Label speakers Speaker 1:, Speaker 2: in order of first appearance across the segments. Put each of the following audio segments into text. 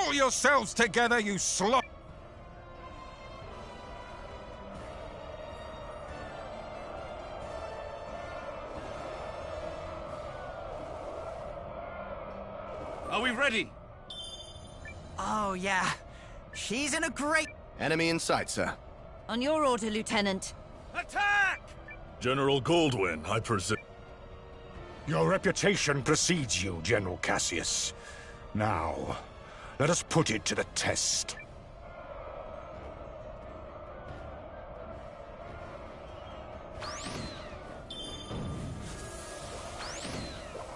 Speaker 1: Pull yourselves together, you slut!
Speaker 2: Are we ready?
Speaker 3: Oh, yeah. She's in a great...
Speaker 4: Enemy in sight, sir.
Speaker 5: On your order, Lieutenant.
Speaker 2: Attack!
Speaker 6: General Goldwyn, I presume.
Speaker 1: Your reputation precedes you, General Cassius. Now, let us put it to the test.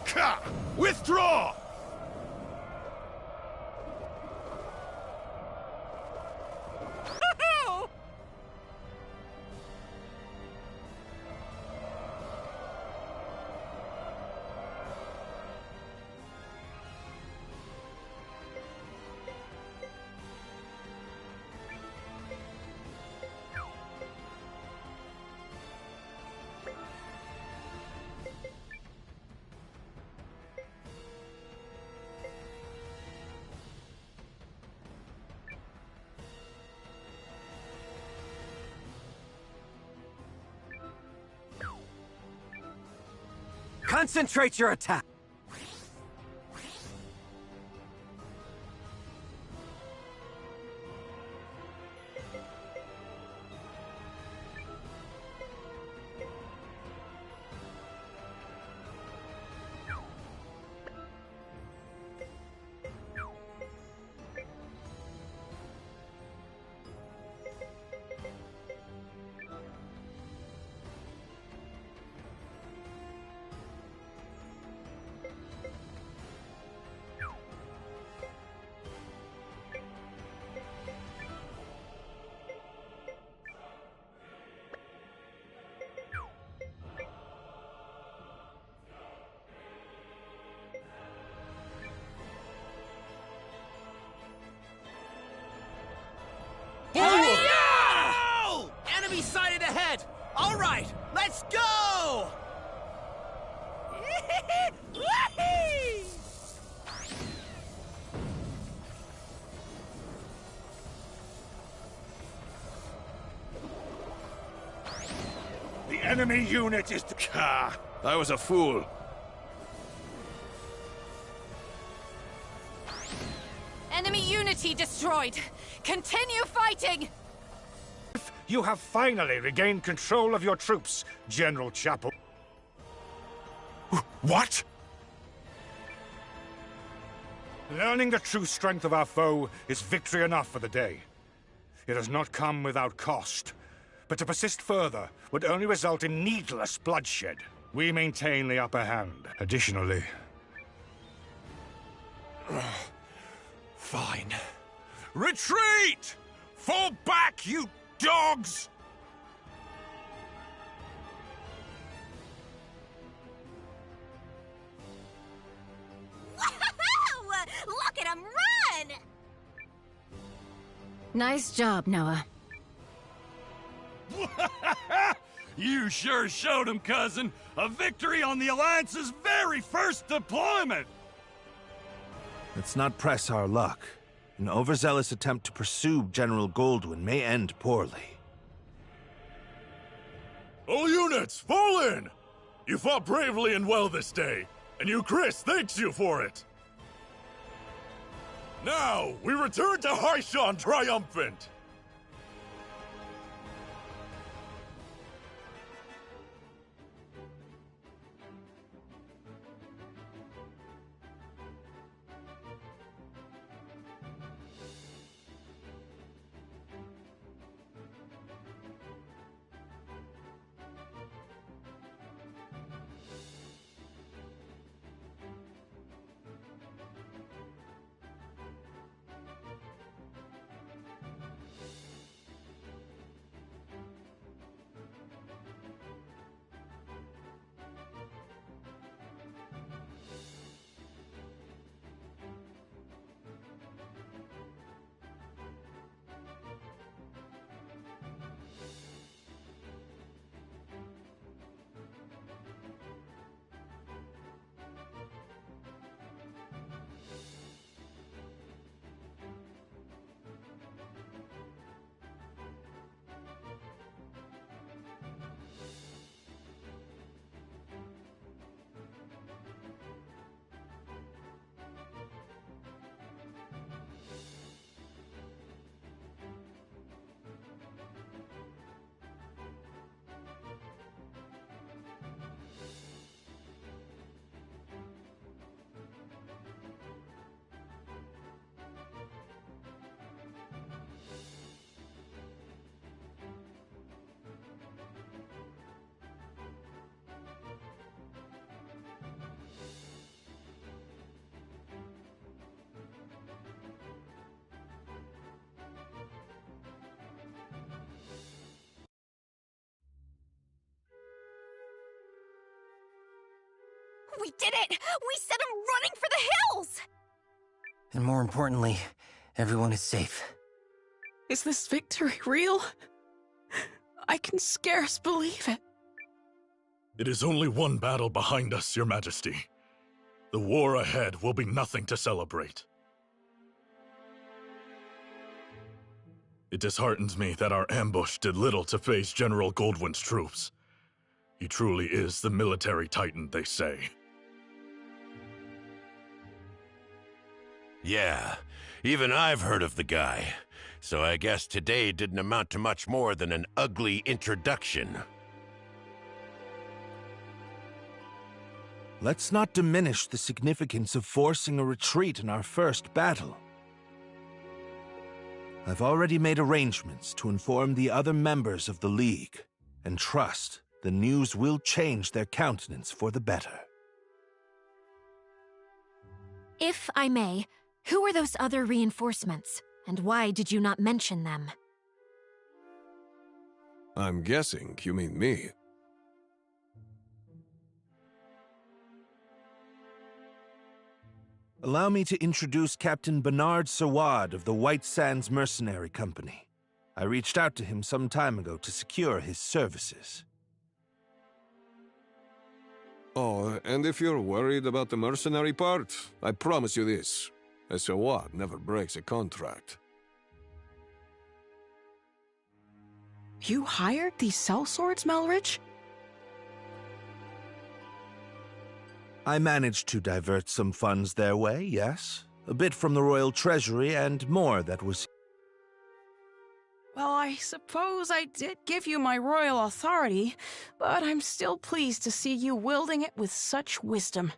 Speaker 6: Ka! Withdraw!
Speaker 3: Concentrate your attack! No! Enemy sighted ahead! All right, let's go!
Speaker 1: The enemy unit is...
Speaker 6: Ka! I was a fool.
Speaker 5: Enemy unity destroyed. Continue fighting!
Speaker 1: You have finally regained control of your troops, General Chapel.
Speaker 6: What?
Speaker 1: Learning the true strength of our foe is victory enough for the day. It has not come without cost, but to persist further would only result in needless bloodshed. We maintain the upper hand. Additionally...
Speaker 6: Fine. Retreat! Fall back, you dogs!
Speaker 5: Look at him run! Nice job, Noah.
Speaker 2: You sure showed him, cousin. A victory on the Alliance's very first deployment!
Speaker 7: Let's not press our luck. An overzealous attempt to pursue General Goldwyn may end poorly.
Speaker 6: All units, fall in! You fought bravely and well this day, and you, Chris, thanks you for it! Now, we return to Haishan triumphant!
Speaker 5: We did it! We sent him running for the hills!
Speaker 3: And more importantly, everyone is safe.
Speaker 4: Is this victory real? I can scarce believe it.
Speaker 6: It is only one battle behind us, Your Majesty. The war ahead will be nothing to celebrate. It disheartens me that our ambush did little to phase General Goldwyn's troops. He truly is the military titan, they say.
Speaker 8: Yeah, even I've heard of the guy. So I guess today didn't amount to much more than an ugly introduction.
Speaker 7: Let's not diminish the significance of forcing a retreat in our first battle. I've already made arrangements to inform the other members of the League, and trust the news will change their countenance for the better.
Speaker 9: If I may, who are those other reinforcements, and why did you not mention them?
Speaker 10: I'm guessing you mean me.
Speaker 7: Allow me to introduce Captain Bernard Sawad of the White Sands Mercenary Company. I reached out to him some time ago to secure his services.
Speaker 10: Oh, and if you're worried about the mercenary part, I promise you this. A Sawad never breaks a contract.
Speaker 4: You hired these sellswords, Melridge?
Speaker 7: I managed to divert some funds their way, yes. A bit from the royal treasury and more that was...
Speaker 4: Well, I suppose I did give you my royal authority, but I'm still pleased to see you wielding it with such wisdom.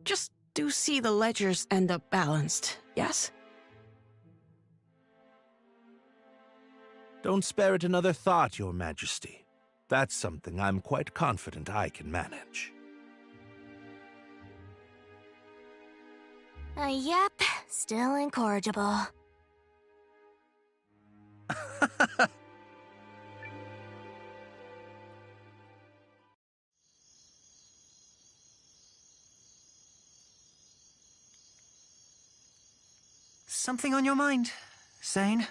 Speaker 4: Just do see the ledgers end up balanced, yes?
Speaker 7: Don't spare it another thought, Your Majesty. That's something I'm quite confident I can manage.
Speaker 5: Yep, still incorrigible.
Speaker 3: Something on your mind, Sane?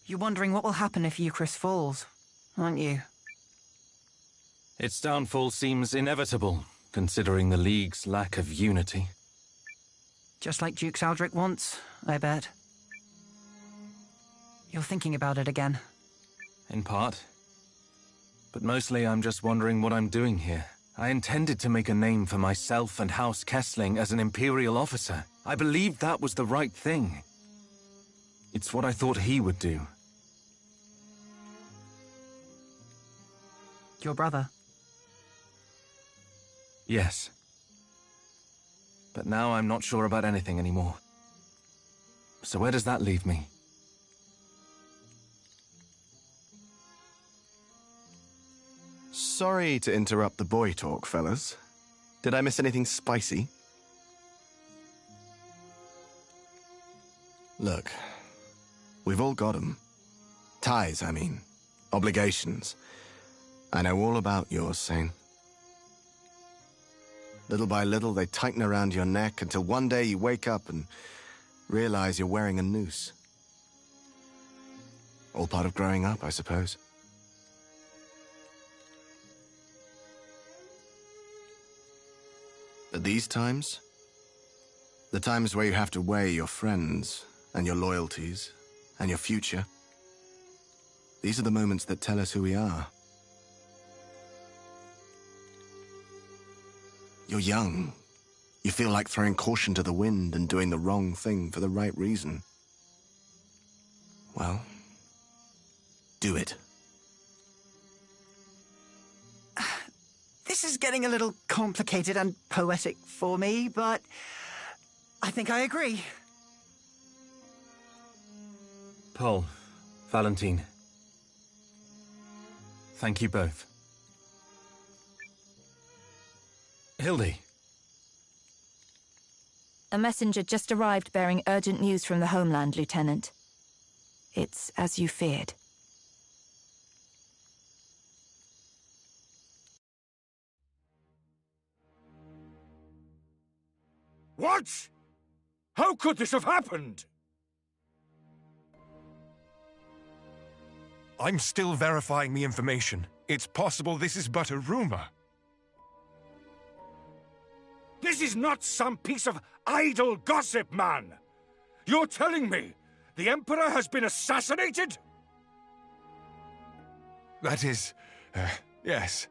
Speaker 3: You're wondering what will happen if Eucharist falls, aren't you?
Speaker 11: Its downfall seems inevitable, considering the League's lack of unity.
Speaker 3: Just like Duke Saldric once, I bet. You're thinking about it again.
Speaker 11: In part. But mostly I'm just wondering what I'm doing here. I intended to make a name for myself and House Kessling as an Imperial officer. I believed that was the right thing. It's what I thought he would do.
Speaker 3: Your brother?
Speaker 11: Yes. But now I'm not sure about anything anymore. So where does that leave me?
Speaker 12: Sorry to interrupt the boy talk, fellas. Did I miss anything spicy? Look, we've all got 'em. Ties, I mean. Obligations. I know all about yours, Sane. Little by little, they tighten around your neck until one day you wake up and realize you're wearing a noose. All part of growing up, I suppose. But these times, the times where you have to weigh your friends and your loyalties and your future, these are the moments that tell us who we are. You're young. You feel like throwing caution to the wind and doing the wrong thing for the right reason. Well, do it.
Speaker 3: This is getting a little complicated and poetic for me, but I think I agree.
Speaker 11: Paul, Valentine. Thank you both. Hildy.
Speaker 5: A messenger just arrived bearing urgent news from the homeland, Lieutenant. It's as you feared.
Speaker 1: What? How could this have happened?
Speaker 13: I'm still verifying the information. It's possible this is but a rumor.
Speaker 1: This is not some piece of idle gossip, man! You're telling me the Emperor has been assassinated?
Speaker 13: That is... yes.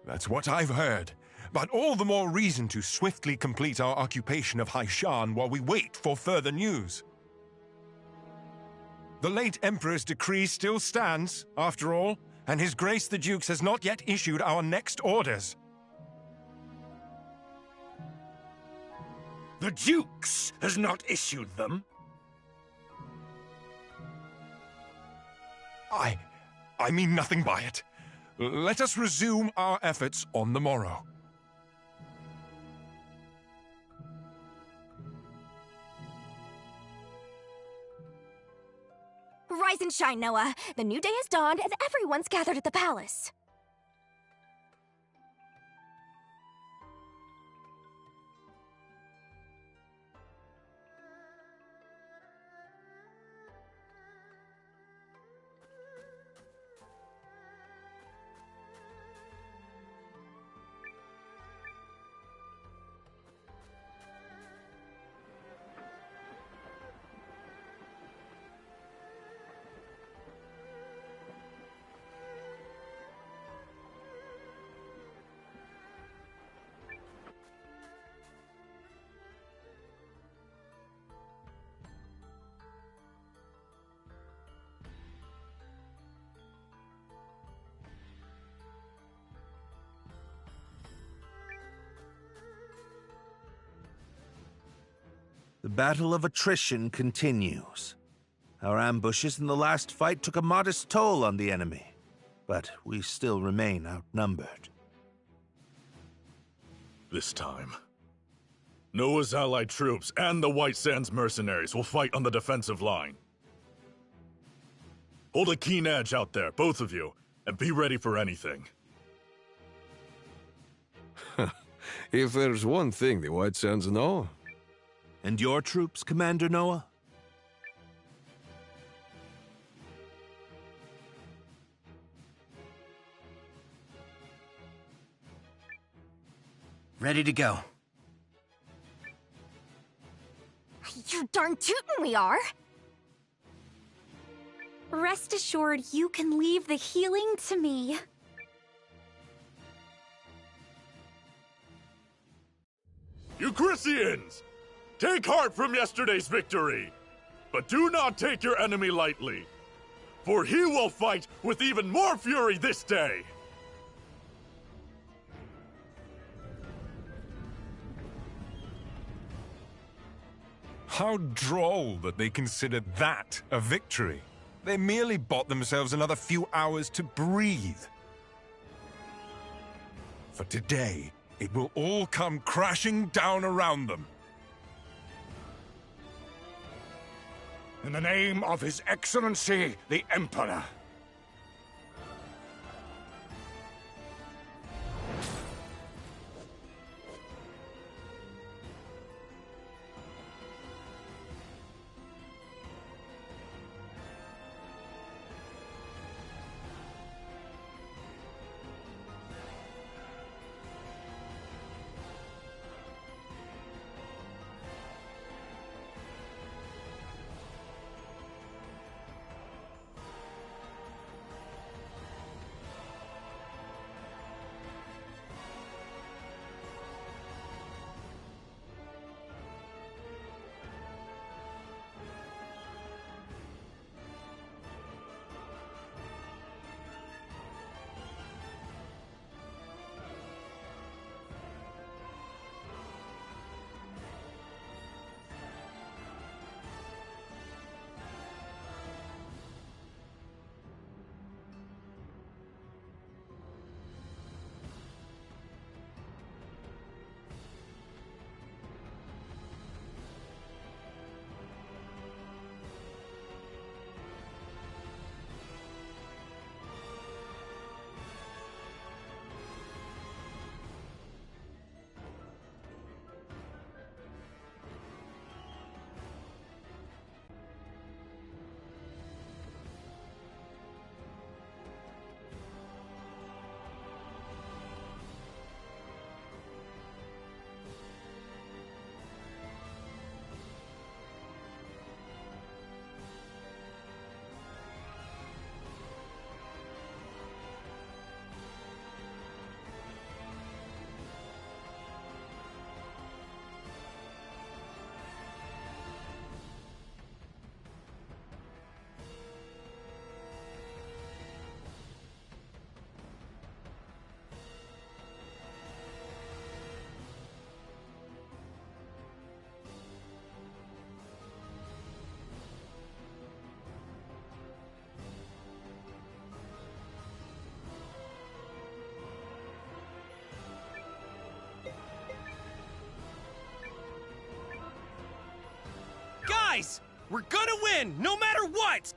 Speaker 13: That's what I've heard. But all the more reason to swiftly complete our occupation of Haishan while we wait for further news. The late Emperor's decree still stands, after all, and His Grace the Dukes has not yet issued our next orders.
Speaker 1: The Dukes has not issued them?
Speaker 13: I mean nothing by it. Let us resume our efforts on the morrow.
Speaker 5: Rise and shine, Noah. The new day has dawned and everyone's gathered at the palace.
Speaker 7: The battle of attrition continues. Our ambushes in the last fight took a modest toll on the enemy, but we still remain outnumbered.
Speaker 6: This time, Noah's allied troops and the White Sands mercenaries will fight on the defensive line. Hold a keen edge out there, both of you, and be ready for anything.
Speaker 10: If there's one thing the White Sands know...
Speaker 7: And your troops, Commander Noah?
Speaker 3: Ready to go.
Speaker 5: You're darn tootin' we are.
Speaker 9: Rest assured, you can leave the healing to me.
Speaker 6: Euchrysians! Take heart from yesterday's victory, but do not take your enemy lightly, for he will fight with even more fury this day!
Speaker 13: How droll that they consider that a victory. They merely bought themselves another few hours to breathe. For today, it will all come crashing down around them.
Speaker 1: In the name of His Excellency, the Emperor.
Speaker 14: Guys, we're gonna win, no matter what!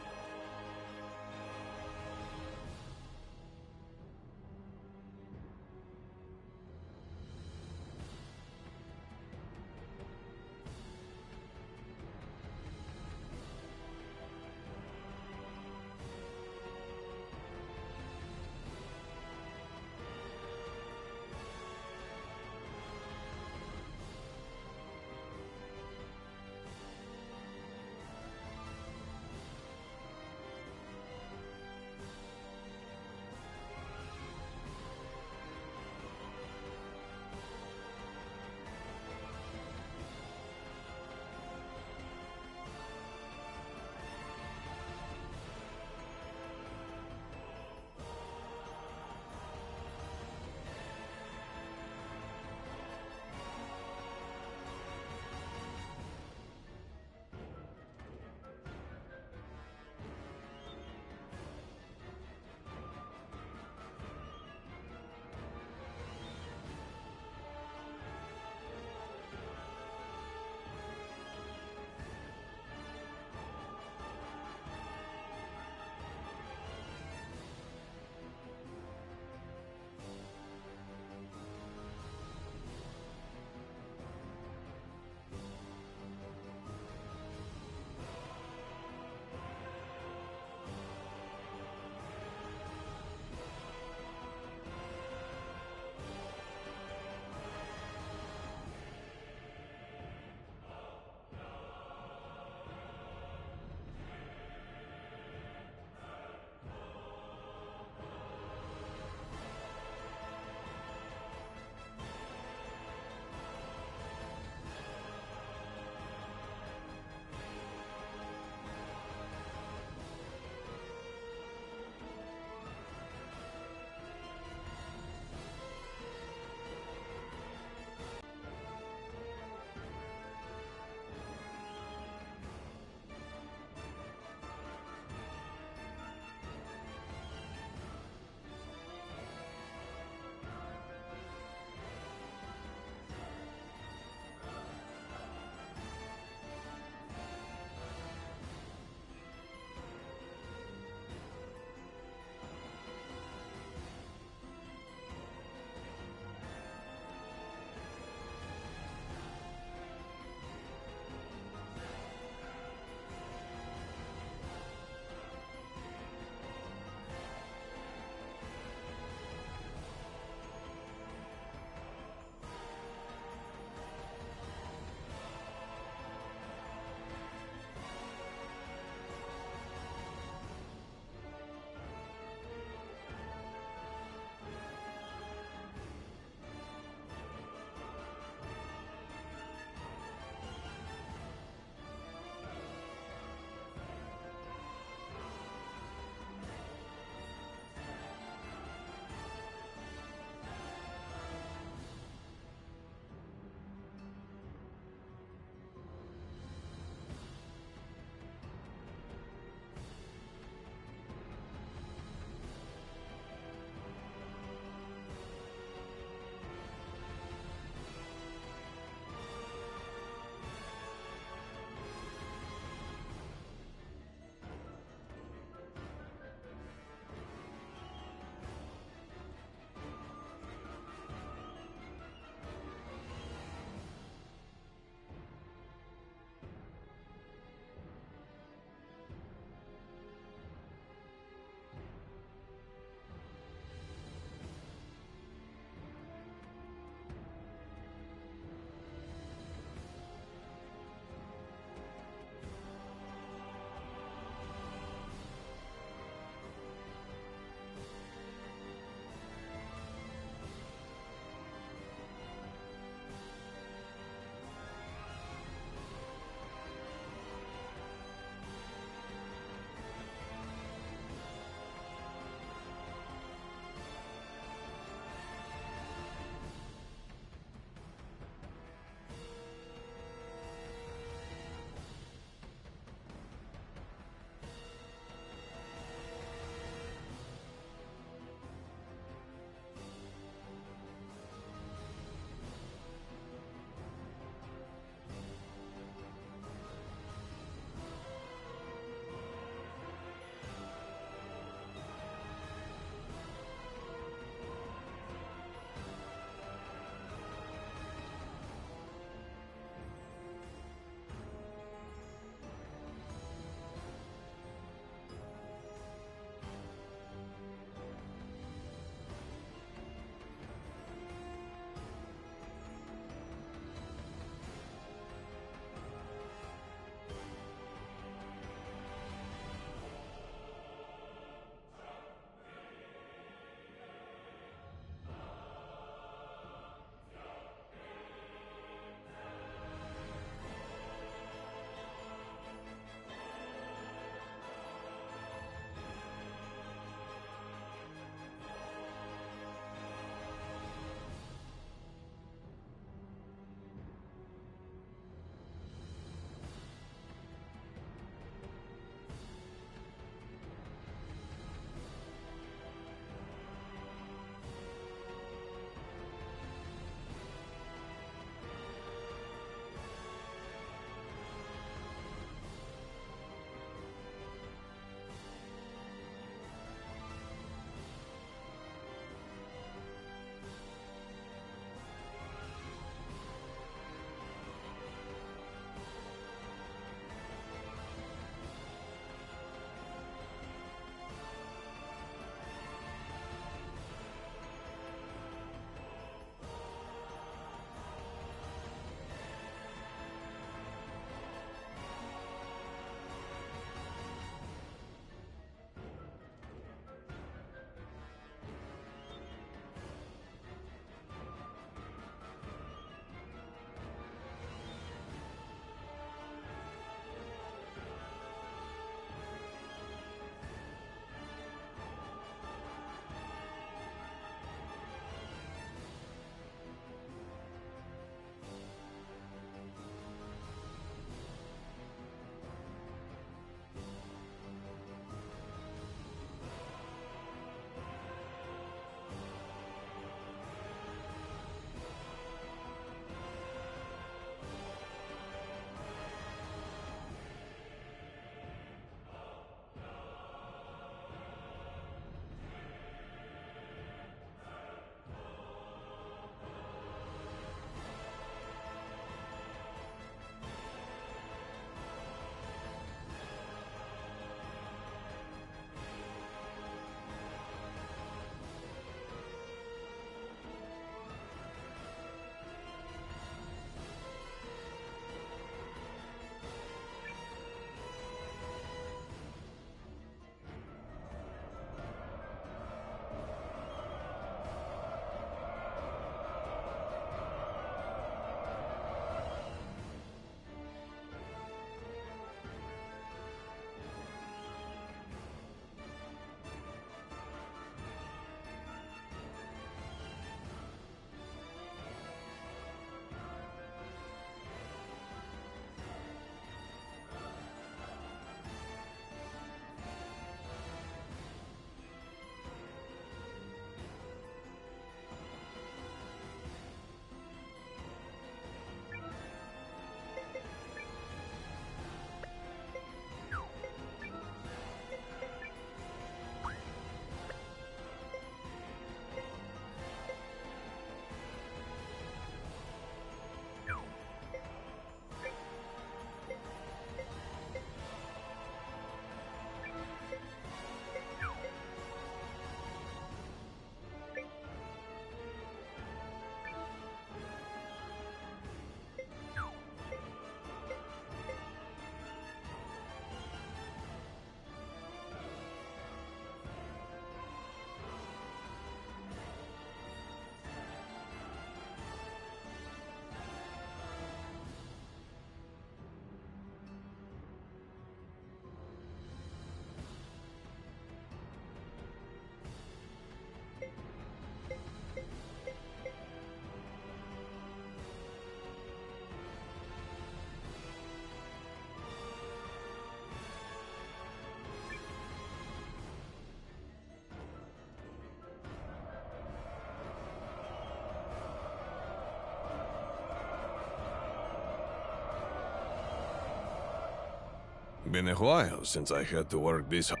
Speaker 10: Been a while since I had to work this hard.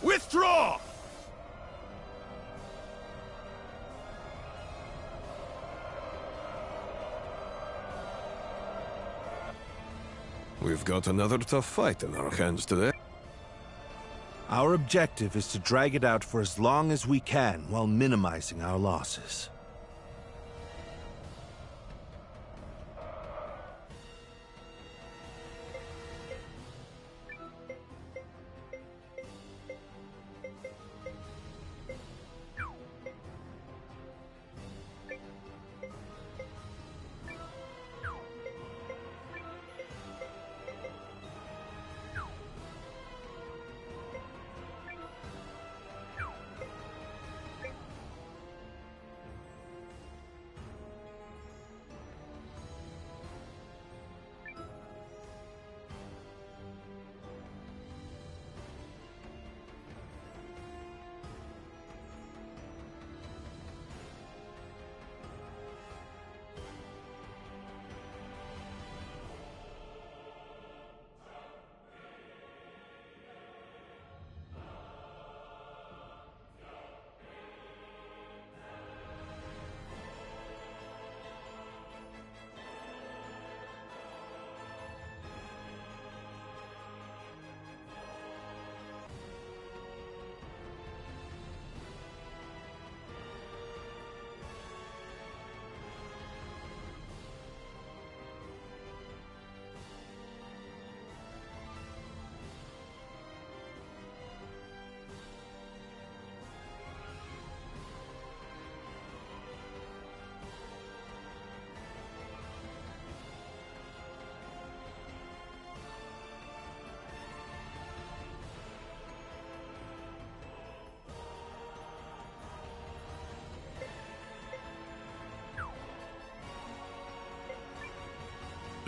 Speaker 2: Withdraw!
Speaker 10: We've got another tough fight in our hands today.
Speaker 7: Our objective is to drag it out for as long as we can while minimizing our losses.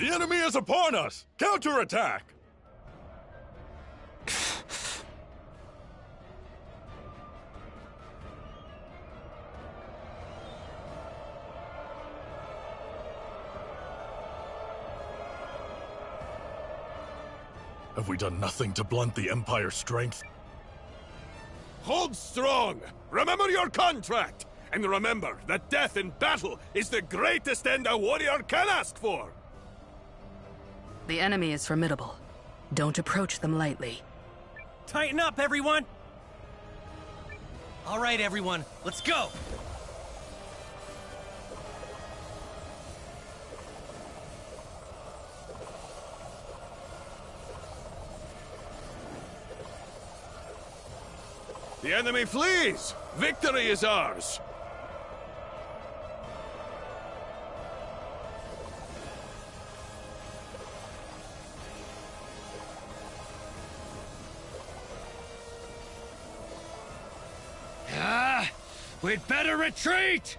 Speaker 6: The enemy is upon us! Counterattack! Have we done nothing to blunt the Empire's strength?
Speaker 2: Hold strong! Remember your contract! And remember that death in battle is the greatest end a warrior can ask for!
Speaker 15: The enemy is formidable. Don't approach them lightly.
Speaker 14: Tighten up, everyone! All right, everyone, let's go!
Speaker 2: The enemy flees! Victory is ours!
Speaker 14: We'd better retreat!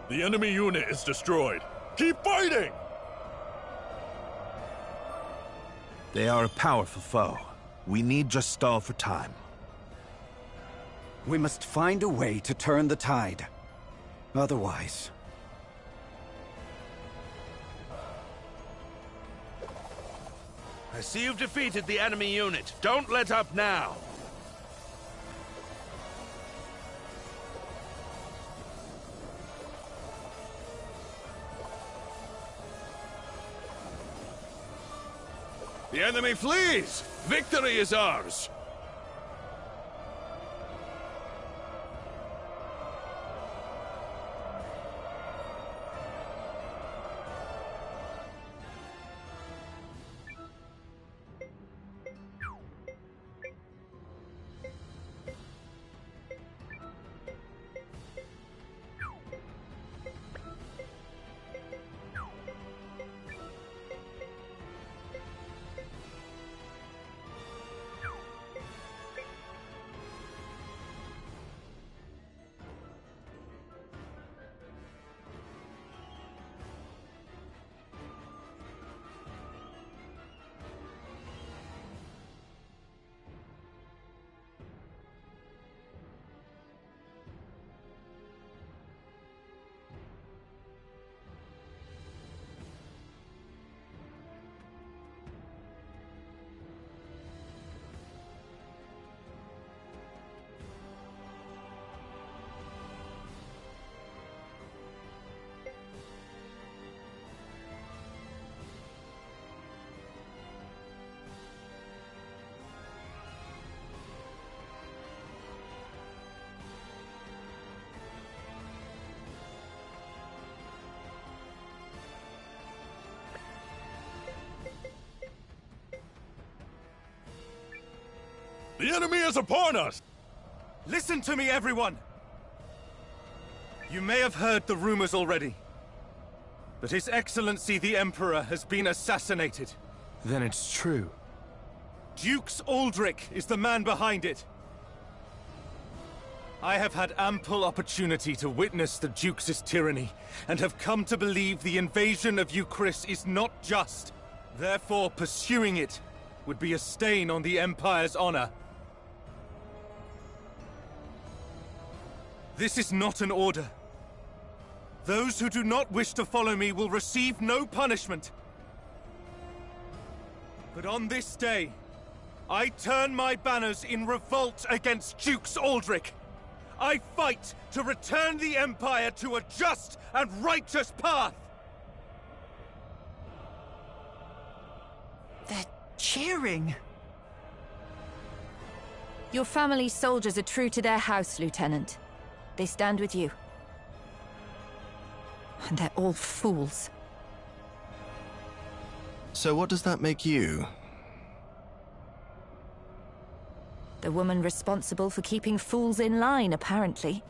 Speaker 6: The enemy unit is destroyed. Keep fighting!
Speaker 7: They are a powerful foe. We need just stall for time.
Speaker 16: We must find a way to turn the tide. Otherwise...
Speaker 7: I see you've defeated the enemy unit. Don't let up now.
Speaker 2: The enemy flees! Victory is ours!
Speaker 6: The enemy is upon us!
Speaker 11: Listen to me, everyone! You may have heard the rumors already, but His Excellency the Emperor has been assassinated.
Speaker 14: Then it's true.
Speaker 11: Dukes Aldrich is the man behind it. I have had ample opportunity to witness the Duke's tyranny, and have come to believe the invasion of Euchris is not just. Therefore, pursuing it would be a stain on the Empire's honor. This is not an order. Those who do not wish to follow me will receive no punishment. But on this day, I turn my banners in revolt against Dukes Aldrich. I fight to return the Empire to a just and righteous path!
Speaker 3: They're cheering.
Speaker 17: Your family's soldiers are true to their house, Lieutenant. They stand with you. And they're all fools.
Speaker 12: So what does that make you?
Speaker 17: The woman responsible for keeping fools in line, apparently.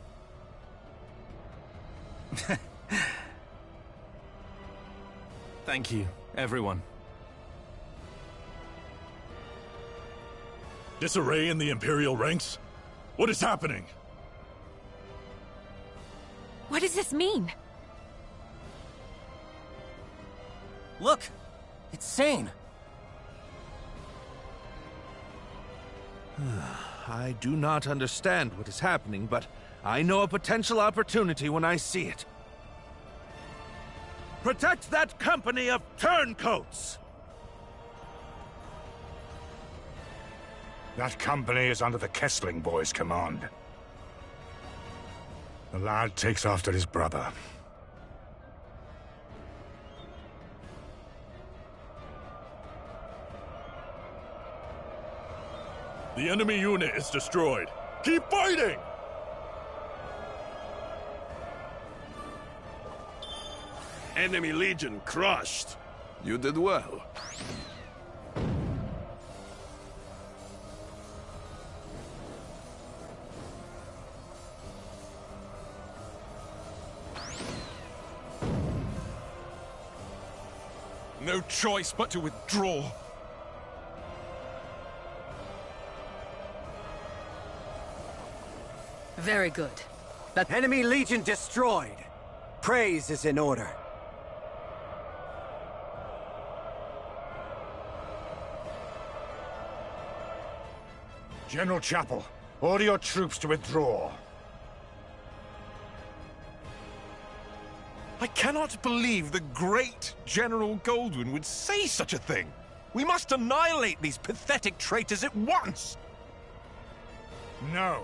Speaker 11: Thank you, everyone.
Speaker 6: Disarray in the Imperial ranks? What is happening?
Speaker 9: What does this mean?
Speaker 14: Look! It's Sane!
Speaker 7: I do not understand what is happening, but I know a potential opportunity when I see it. Protect that company of turncoats!
Speaker 1: That company is under the Kessling boys' command. The lad takes after his brother.
Speaker 6: The enemy unit is destroyed. Keep fighting!
Speaker 2: Enemy legion crushed. You did well.
Speaker 13: No choice but to withdraw.
Speaker 14: Very good.
Speaker 16: That enemy legion destroyed. Praise is in order.
Speaker 1: General Chapel, order your troops to withdraw.
Speaker 13: I cannot believe the great General Goldwyn would say such a thing. We must annihilate these pathetic traitors at once!
Speaker 1: No.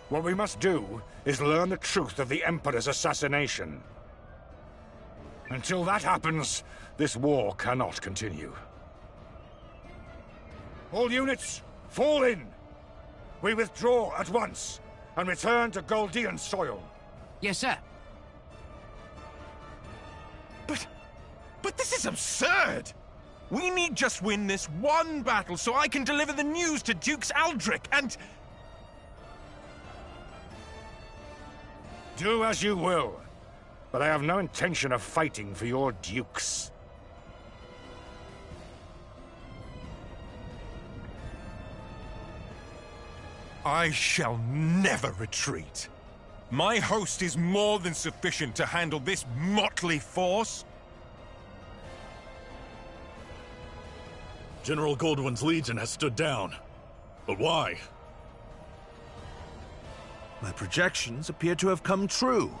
Speaker 1: What we must do is learn the truth of the Emperor's assassination. Until that happens, this war cannot continue. All units, fall in! We withdraw at once, and return to Goldean soil.
Speaker 14: Yes, sir.
Speaker 13: But this is absurd! We need just win this one battle so I can deliver the news to Dukes Aldrich and...
Speaker 1: Do as you will, but I have no intention of fighting for your dukes.
Speaker 13: I shall never retreat. My host is more than sufficient to handle this motley force.
Speaker 6: General Goldwyn's legion has stood down. But why?
Speaker 7: My projections appear to have come true.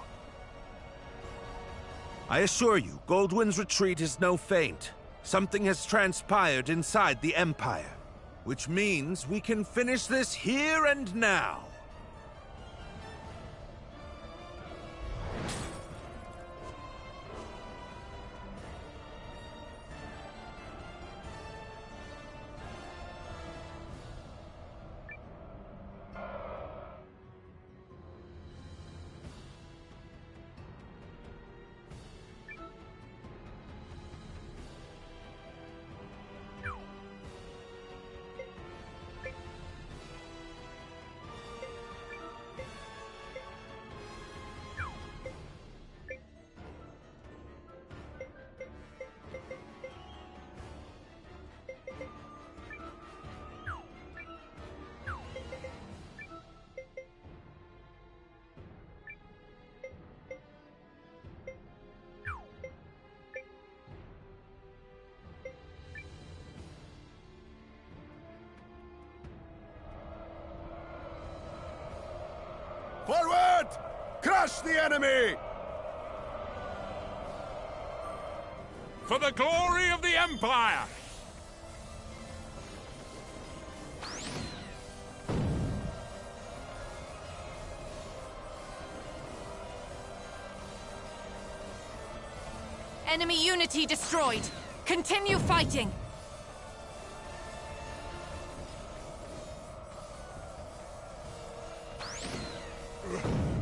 Speaker 7: I assure you, Goldwyn's retreat is no feint. Something has transpired inside the Empire, which means we can finish this here and now.
Speaker 2: Forward! Crush the enemy!
Speaker 13: For the glory of the Empire!
Speaker 17: Enemy unity destroyed. Continue fighting.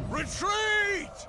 Speaker 2: Retreat!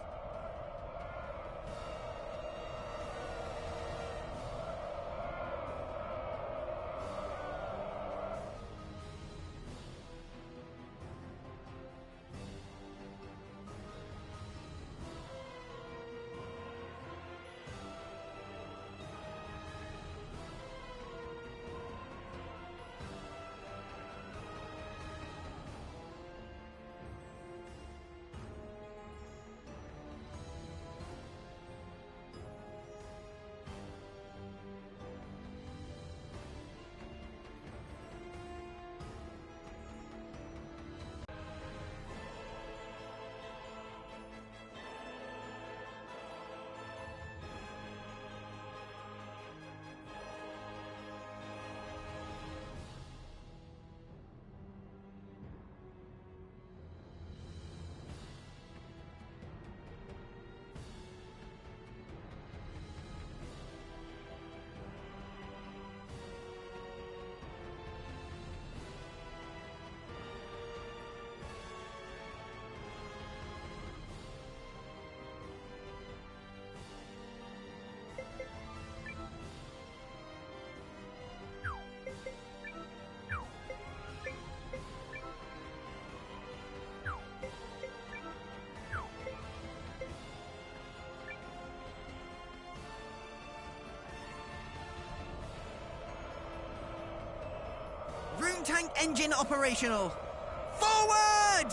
Speaker 3: Rune tank engine operational! Forward!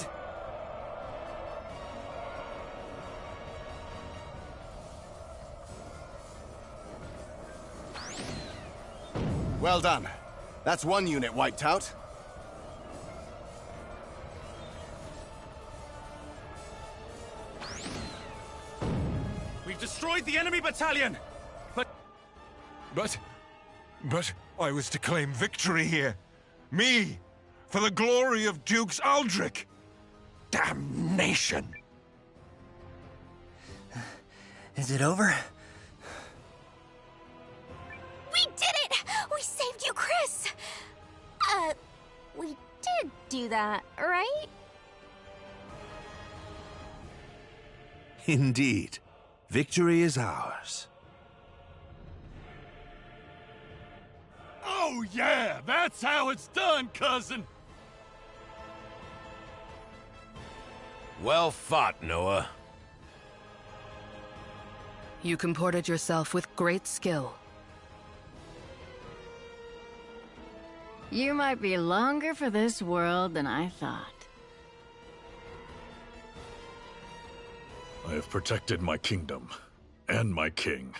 Speaker 12: Well done. That's one unit wiped out.
Speaker 14: We've destroyed the enemy battalion!
Speaker 13: But I was to claim victory here. Me! For the glory of Dukes Aldrich! Damnation!
Speaker 3: Is it over?
Speaker 5: We did it! We saved you, Chris! We did do that, right?
Speaker 7: Indeed. Victory is ours.
Speaker 2: Oh yeah, that's how it's done, cousin!
Speaker 8: Well fought, Noah.
Speaker 15: You comported yourself with great skill.
Speaker 18: You might be longer for this world than I thought.
Speaker 6: I have protected my kingdom and my king.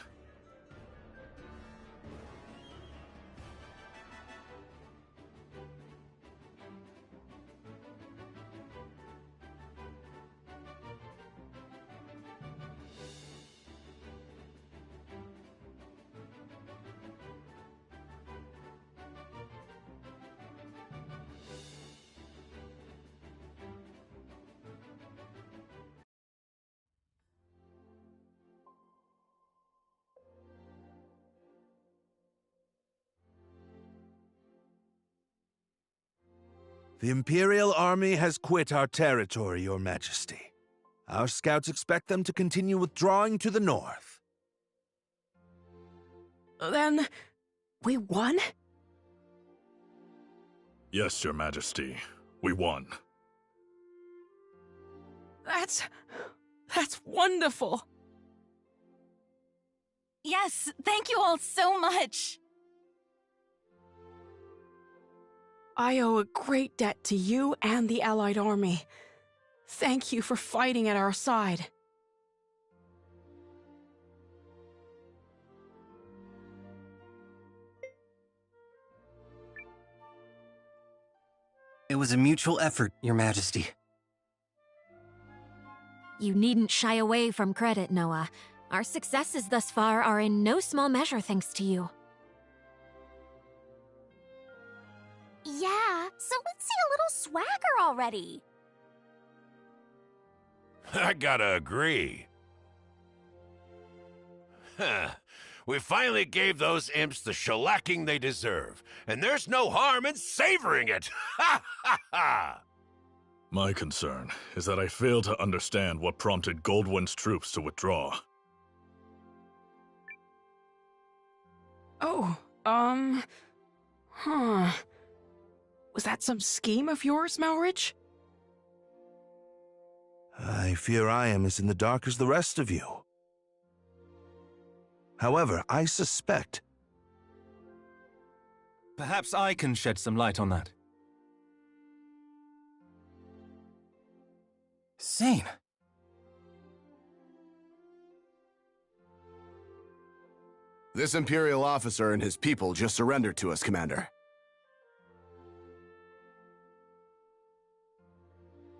Speaker 7: The Imperial Army has quit our territory, Your Majesty. Our scouts expect them to continue withdrawing to the north.
Speaker 4: Then, we won?
Speaker 6: Yes, Your Majesty. We won.
Speaker 4: That's wonderful.
Speaker 17: Yes, thank you all so much.
Speaker 4: I owe a great debt to you and the Allied army. Thank you for fighting at our side.
Speaker 19: It was a mutual effort, Your Majesty.
Speaker 9: You needn't shy away from credit, Noah. Our successes thus far are in no small measure thanks to you.
Speaker 5: Yeah, so let's see a little swagger already.
Speaker 8: I gotta agree. Huh. We finally gave those imps the shellacking they deserve, and there's no harm in savoring it! Ha ha ha!
Speaker 6: My concern is that I fail to understand what prompted Goldwyn's troops to withdraw.
Speaker 4: Oh, Was that some scheme of yours, Malrich?
Speaker 7: I fear I am as in the dark as the rest of you. However, I suspect...
Speaker 11: Perhaps I can shed some light on that.
Speaker 19: Sane.
Speaker 12: This Imperial officer and his people just surrendered to us, Commander.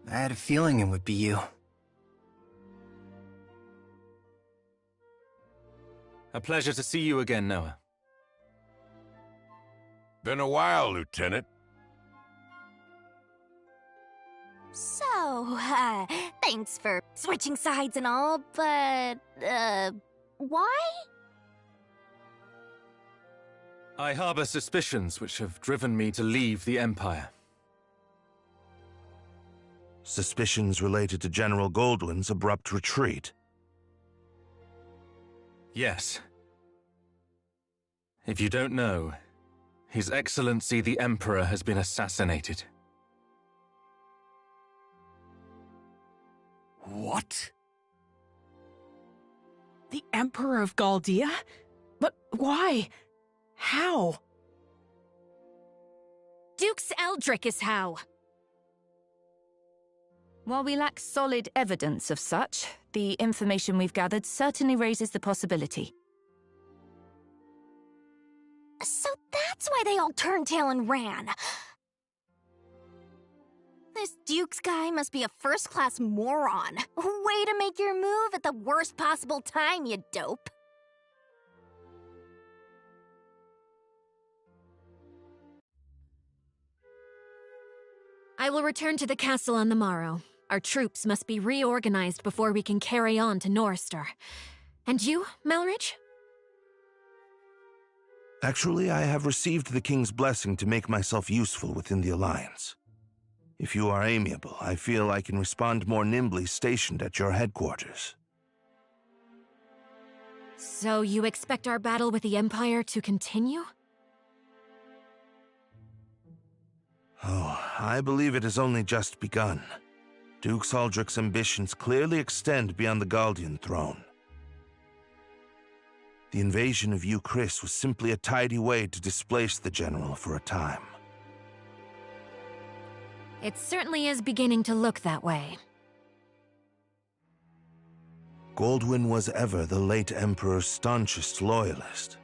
Speaker 19: I had a feeling it would be you.
Speaker 11: A pleasure to see you again, Noah.
Speaker 8: Been a while, Lieutenant.
Speaker 5: So, thanks for switching sides and all, but, why?
Speaker 11: I harbor suspicions which have driven me to leave the Empire.
Speaker 7: Suspicions related to General Goldwyn's abrupt retreat.
Speaker 11: Yes. If you don't know, His Excellency the Emperor has been assassinated.
Speaker 19: What?
Speaker 4: The Emperor of Galdea? But why? How?
Speaker 17: Dukes Eldrick is how. While we lack solid evidence of such, the information we've gathered certainly raises the possibility.
Speaker 5: So that's why they all turned tail and ran. This Dukes guy must be a first-class moron. Way to make your move at the worst possible time, you dope.
Speaker 9: I will return to the castle on the morrow. Our troops must be reorganized before we can carry on to Norrister. And you, Malrich?
Speaker 7: Actually, I have received the King's blessing to make myself useful within the Alliance. If you are amiable, I feel I can respond more nimbly stationed at your headquarters.
Speaker 9: So you expect our battle with the Empire to continue?
Speaker 7: Oh, I believe it has only just begun. Duke Saldric's ambitions clearly extend beyond the Galdian throne. The invasion of Chris was simply a tidy way to displace the general for a time.
Speaker 9: It certainly is beginning to look that way.
Speaker 7: Goldwyn was ever the late Emperor's staunchest loyalist.